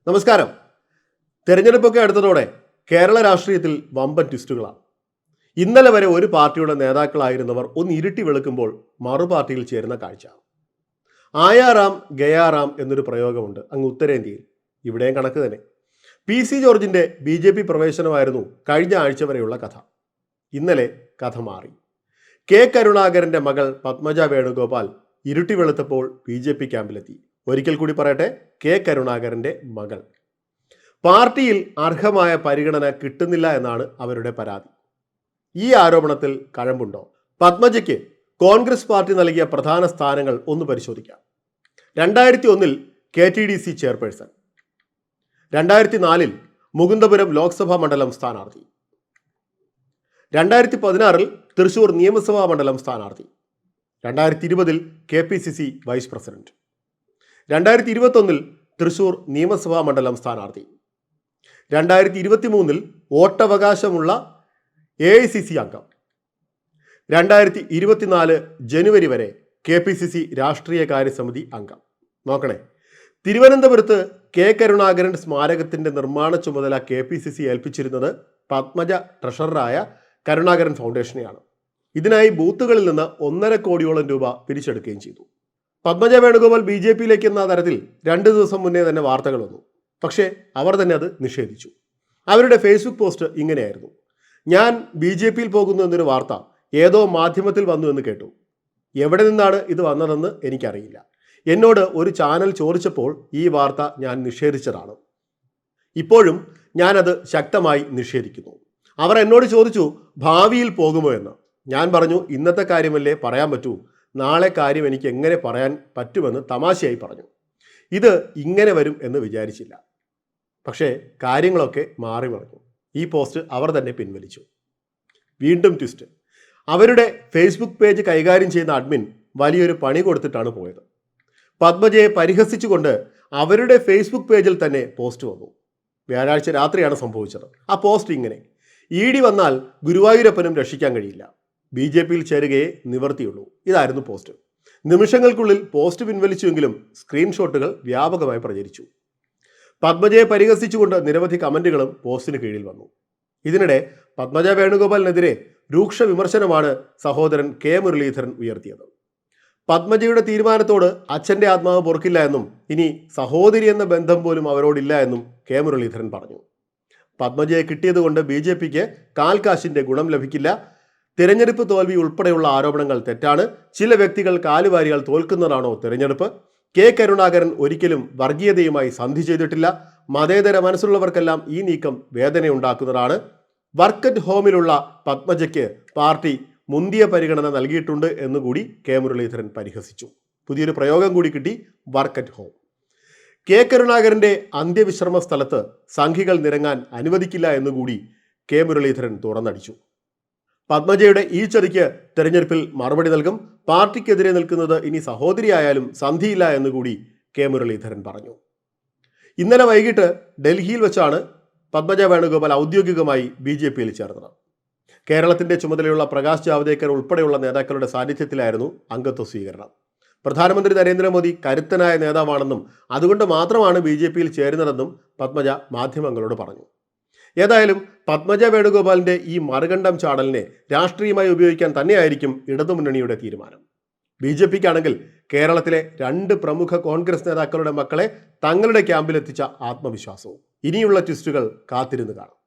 നമസ്കാരം. തെരഞ്ഞെടുപ്പൊക്കെ അടുത്തതോടെ കേരള രാഷ്ട്രീയത്തിൽ വമ്പൻ ട്വിസ്റ്റുകളാണ്. ഇന്നലെ വരെ ഒരു പാർട്ടിയുടെ നേതാക്കളായിരുന്നവർ ഒന്ന് ഇരുട്ടി വെളുക്കുമ്പോൾ മറു പാർട്ടിയിൽ ചേരുന്ന കാഴ്ച. ആയാറാം ഗയാറാം എന്നൊരു പ്രയോഗമുണ്ട് അങ്ങ് ഉത്തരേന്ത്യയിൽ. ഇവിടെയും കണക്ക് തന്നെ. PC ജോർജിന്റെ BJP പ്രവേശനമായിരുന്നു കഴിഞ്ഞ ആഴ്ച വരെയുള്ള കഥ. ഇന്നലെ കഥ മാറി. കരുണാകരന്റെ മകൾ പത്മജ വേണുഗോപാൽ ഇരുട്ടി വെളുത്തപ്പോൾ BJP ക്യാമ്പിലെത്തി. ഒരിക്കൽ കൂടി പറയട്ടെ, കരുണാകരന്റെ മകൾ. പാർട്ടിയിൽ അർഹമായ പരിഗണന കിട്ടുന്നില്ല എന്നാണ് അവരുടെ പരാതി. ഈ ആരോപണത്തിൽ കഴമ്പുണ്ടോ? പത്മജയ്ക്ക് കോൺഗ്രസ് പാർട്ടി നൽകിയ പ്രധാന സ്ഥാനങ്ങൾ ഒന്ന് പരിശോധിക്കാം. 2001 KTDC ചെയർപേഴ്സൺ, 2004 മുകുന്ദപുരം ലോക്സഭാ മണ്ഡലം സ്ഥാനാർത്ഥി, 2016 തൃശൂർ നിയമസഭാ മണ്ഡലം സ്ഥാനാർത്ഥി, 2020 KPCC വൈസ് പ്രസിഡന്റ്, 2021 തൃശൂർ നിയമസഭാ മണ്ഡലം സ്ഥാനാർത്ഥി, 2023 വോട്ടവകാശമുള്ള AICC അംഗം, 2024 ജനുവരി വരെ KPCC രാഷ്ട്രീയകാര്യ സമിതി അംഗം. നോക്കണേ, തിരുവനന്തപുരത്ത് കരുണാകരൻ സ്മാരകത്തിന്റെ നിർമ്മാണ ചുമതല KPCC ഏൽപ്പിച്ചിരുന്നത് പത്മജ ട്രഷററായ കരുണാകരൻ ഫൗണ്ടേഷനെയാണ്. ഇതിനായി ബൂത്തുകളിൽ നിന്ന് 1.5 കോടിയോളം രൂപ പിരിച്ചെടുക്കുകയും ചെയ്തു. പത്മജ വേണുഗോപാൽ BJPയിലേക്ക് എന്ന തരത്തിൽ 2 ദിവസം മുന്നേ തന്നെ വാർത്തകൾ വന്നു. പക്ഷേ അവർ തന്നെ അത് നിഷേധിച്ചു. അവരുടെ ഫേസ്ബുക്ക് പോസ്റ്റ് ഇങ്ങനെയായിരുന്നു: ഞാൻ BJPയിൽ പോകുന്നു എന്നൊരു വാർത്ത ഏതോ മാധ്യമത്തിൽ വന്നു എന്ന് കേട്ടു. എവിടെ നിന്നാണ് ഇത് വന്നതെന്ന് എനിക്കറിയില്ല. എന്നോട് ഒരു ചാനൽ ചോദിച്ചപ്പോൾ ഈ വാർത്ത ഞാൻ നിഷേധിച്ചതാണ്. ഇപ്പോഴും ഞാനത് ശക്തമായി നിഷേധിക്കുന്നു. അവർ എന്നോട് ചോദിച്ചു ഭാവിയിൽ പോകുമോ എന്ന്. ഞാൻ പറഞ്ഞു ഇന്നത്തെ കാര്യമല്ലേ പറയാൻ പറ്റൂ, നാളെ കാര്യം എനിക്ക് എങ്ങനെ പറയാൻ പറ്റുമെന്ന് തമാശയായി പറഞ്ഞു. ഇത് ഇങ്ങനെ വരും എന്ന് വിചാരിച്ചില്ല. പക്ഷേ കാര്യങ്ങളൊക്കെ മാറി മറിഞ്ഞു. ഈ പോസ്റ്റ് അവർ തന്നെ പിൻവലിച്ചു. വീണ്ടും ട്വിസ്റ്റ്. അവരുടെ ഫേസ്ബുക്ക് പേജ് കൈകാര്യം ചെയ്യുന്ന അഡ്മിൻ വലിയൊരു പണി കൊടുത്തിട്ടാണ് പോയത്. പത്മജയെ പരിഹസിച്ചുകൊണ്ട് അവരുടെ ഫേസ്ബുക്ക് പേജിൽ തന്നെ പോസ്റ്റ് വന്നു. വ്യാഴാഴ്ച രാത്രിയാണ് സംഭവിച്ചത്. ആ പോസ്റ്റ് ഇങ്ങനെ: ED വന്നാൽ ഗുരുവായൂരപ്പനും രക്ഷിക്കാൻ കഴിയില്ല, BJPയിൽ ചേരുകയെ നിവർത്തിയുള്ളൂ. ഇതായിരുന്നു പോസ്റ്റ്. നിമിഷങ്ങൾക്കുള്ളിൽ പോസ്റ്റ് പിൻവലിച്ചുവെങ്കിലും സ്ക്രീൻഷോട്ടുകൾ വ്യാപകമായി പ്രചരിച്ചു. പത്മജയെ പരിഹസിച്ചുകൊണ്ട് നിരവധി കമന്റുകളും പോസ്റ്റിന് കീഴിൽ വന്നു. ഇതിനിടെ പത്മജ വേണുഗോപാലിനെതിരെ രൂക്ഷ വിമർശനമാണ് സഹോദരൻ മുരളീധരൻ ഉയർത്തിയത്. പത്മജയുടെ തീരുമാനത്തോട് അച്ഛൻ്റെ ആത്മാവ് പൊറുക്കില്ല എന്നും ഇനി സഹോദരി എന്ന ബന്ധം പോലും അവരോടില്ല എന്നും മുരളീധരൻ പറഞ്ഞു. പത്മജയെ കിട്ടിയതുകൊണ്ട് BJPക്ക് കാൽക്കാശിന്റെ ഗുണം ലഭിക്കില്ല. തിരഞ്ഞെടുപ്പ് തോൽവി ഉൾപ്പെടെയുള്ള ആരോപണങ്ങൾ തെറ്റാണ്. ചില വ്യക്തികൾ കാലുവാരികൾ തോൽക്കുന്നതാണോ തിരഞ്ഞെടുപ്പ്? കരുണാകരൻ ഒരിക്കലും വർഗീയതയുമായി സന്ധി ചെയ്തിട്ടില്ല. മതേതര മനസ്സുള്ളവർക്കെല്ലാം ഈ നീക്കം വേദനയുണ്ടാക്കുന്നതാണ്. വർക്ക് അറ്റ് ഹോമിലുള്ള പത്മജയ്ക്ക് പാർട്ടി മുന്തിയ പരിഗണന നൽകിയിട്ടുണ്ട് എന്നുകൂടി മുരളീധരൻ പരിഹസിച്ചു. പുതിയൊരു പ്രയോഗം കൂടി കിട്ടി: വർക്ക് അറ്റ് ഹോം. കരുണാകരന്റെ അന്ത്യവിശ്രമ സ്ഥലത്ത് സംഘികൾ നിരങ്ങാൻ അനുവദിക്കില്ല എന്നുകൂടി മുരളീധരൻ തുറന്നടിച്ചു. പത്മജയുടെ ഈ ചതിക്ക് തെരഞ്ഞെടുപ്പിൽ മറുപടി നൽകും. പാർട്ടിക്കെതിരെ നിൽക്കുന്നത് ഇനി സഹോദരിയായാലും സന്ധിയില്ല എന്നുകൂടി മുരളീധരൻ പറഞ്ഞു. ഇന്നലെ വൈകിട്ട് ഡൽഹിയിൽ വെച്ചാണ് പത്മജ വേണുഗോപാൽ ഔദ്യോഗികമായി BJPയിൽ ചേർന്നത്. കേരളത്തിന്റെ ചുമതലയുള്ള പ്രകാശ് ജാവ്ദേക്കർ ഉൾപ്പെടെയുള്ള നേതാക്കളുടെ സാന്നിധ്യത്തിലായിരുന്നു അംഗത്വ സ്വീകരണം. പ്രധാനമന്ത്രി നരേന്ദ്രമോദി കരുത്തനായ നേതാവാണെന്നും അതുകൊണ്ട് മാത്രമാണ് BJPയിൽ ചേരുന്നതെന്നും പത്മജ മാധ്യമങ്ങളോട് പറഞ്ഞു. ഏതായാലും പത്മജ വേണുഗോപാലിന്റെ ഈ മറുകണ്ഠം ചാടലിനെ രാഷ്ട്രീയമായി ഉപയോഗിക്കാൻ തന്നെയായിരിക്കും ഇടതുമുന്നണിയുടെ തീരുമാനം. BJPക്കാണെങ്കിൽ കേരളത്തിലെ 2 പ്രമുഖ കോൺഗ്രസ് നേതാക്കളുടെ മക്കളെ തങ്ങളുടെ ക്യാമ്പിലെത്തിച്ച ആത്മവിശ്വാസവും. ഇനിയുള്ള ട്വിസ്റ്റുകൾ കാത്തിരുന്ന് കാണാം.